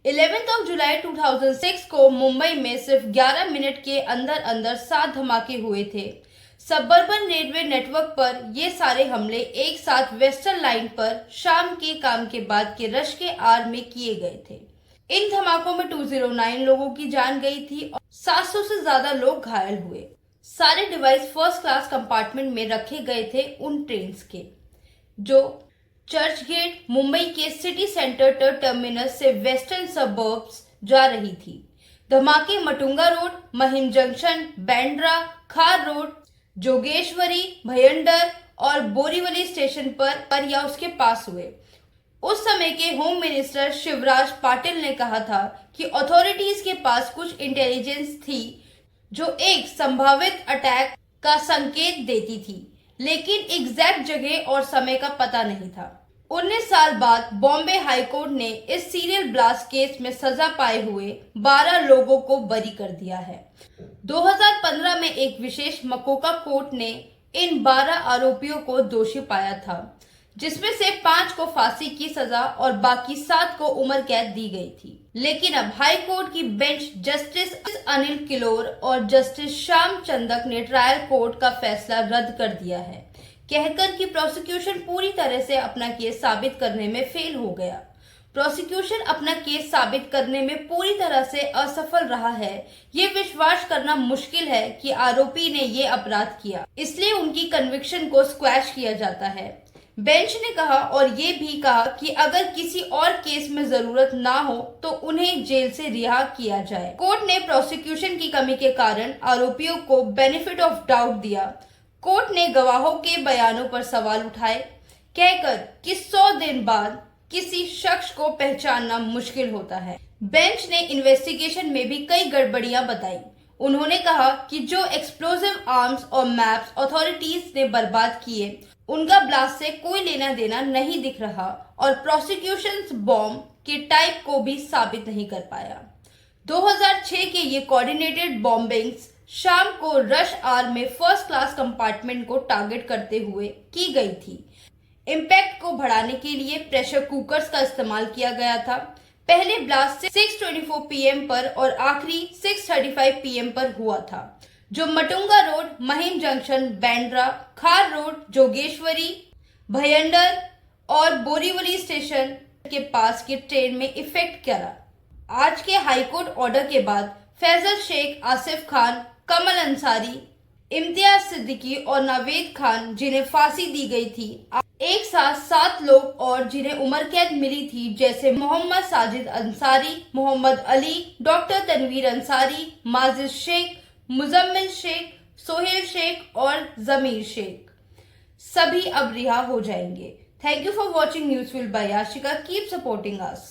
11 जुलाई 2006 को मुंबई में सिर्फ 11 मिनट के अंदर अंदर 7 धमाके हुए थे। सबअर्बन रेलवे नेटवर्क पर ये सारे हमले एक साथ वेस्टर्न लाइन पर शाम के काम के बाद के रश के आड़ में किए गए थे। इन धमाकों में 209 लोगों की जान गई थी और 700 से ज्यादा लोग घायल हुए। सारे डिवाइस फर्स्ट क्लास कंपार्टमेंट में रखे गए थे उन ट्रेन के जो चर्च गेट मुंबई के सिटी सेंटर टर्मिनस से वेस्टर्न सबर्ब्स जा रही थी। धमाके मटुंगा रोड, महिम जंक्शन, बांद्रा, खार रोड, जोगेश्वरी, भयंडर और बोरीवली स्टेशन पर या उसके पास हुए। उस समय के होम मिनिस्टर शिवराज पाटिल ने कहा था कि अथॉरिटीज के पास कुछ इंटेलिजेंस थी जो एक संभावित अटैक का संकेत देती थी, लेकिन एग्जैक्ट जगह और समय का पता नहीं था। 19 साल बाद बॉम्बे हाई कोर्ट ने इस सीरियल ब्लास्ट केस में सजा पाए हुए 12 लोगों को बरी कर दिया है। 2015 में एक विशेष मकोका कोर्ट ने इन 12 आरोपियों को दोषी पाया था, जिसमें से 5 को फांसी की सजा और बाकी 7 को उम्र कैद दी गई थी। लेकिन अब हाई कोर्ट की बेंच जस्टिस अनिल किलोर और जस्टिस श्याम चंदक ने ट्रायल कोर्ट का फैसला रद्द कर दिया है, कहकर कि प्रोसिक्यूशन पूरी तरह से अपना केस साबित करने में फेल हो गया। प्रोसिक्यूशन अपना केस साबित करने में पूरी तरह से असफल रहा है। ये विश्वास करना मुश्किल है कि आरोपी ने ये अपराध किया, इसलिए उनकी कन्विक्शन को स्क्वैश किया जाता है। बेंच ने कहा और ये भी कहा कि अगर किसी और केस में जरूरत ना हो तो उन्हें जेल से रिहा किया जाए। कोर्ट ने प्रोसिक्यूशन की कमी के कारण आरोपियों को बेनिफिट ऑफ डाउट दिया। कोर्ट ने गवाहों के बयानों पर सवाल उठाए, कहकर कि 100 दिन बाद किसी शख्स को पहचानना मुश्किल होता है। बेंच ने इन्वेस्टिगेशन में भी कई गड़बड़ियां बताई। उन्होंने कहा कि जो एक्सप्लोजिव आर्म्स और मैप्स अथॉरिटीज ने बर्बाद किए, उनका ब्लास्ट से कोई लेना देना नहीं दिख रहा और प्रोसिक्यूशन बॉम्ब के टाइप को भी साबित नहीं कर पाया। 2006 के ये कोऑर्डिनेटेड बॉम्बिंग्स शाम को रश आवर में फर्स्ट क्लास कंपार्टमेंट को टारगेट करते हुए की गई थी। इम्पैक्ट को बढ़ाने के लिए प्रेशर कुकर्स का इस्तेमाल किया गया था। पहले ब्लास्ट 6:24 PM पर और आखिरी 6:35 PM पर हुआ था, जो मटुंगा रोड, महिम जंक्शन, बांद्रा, खार रोड, जोगेश्वरी, भयंडर और बोरीवली स्टेशन के पास के ट्रेन में इफेक्ट करा। आज के हाईकोर्ट ऑर्डर के बाद फैजल शेख, आसिफ खान, कमल अंसारी, इम्तियाज सिद्दीकी और नावेद खान, जिन्हें फांसी दी गई थी, एक साथ 7 लोग और जिन्हें उम्र कैद मिली थी, जैसे मोहम्मद साजिद अंसारी, मोहम्मद अली, डॉक्टर तनवीर अंसारी, माजिद शेख, मुजम्मिल शेख, सोहेल शेख और जमीर शेख, सभी अब रिहा हो जाएंगे। Thank you for watching Newsfield by Yashika. Keep supporting us.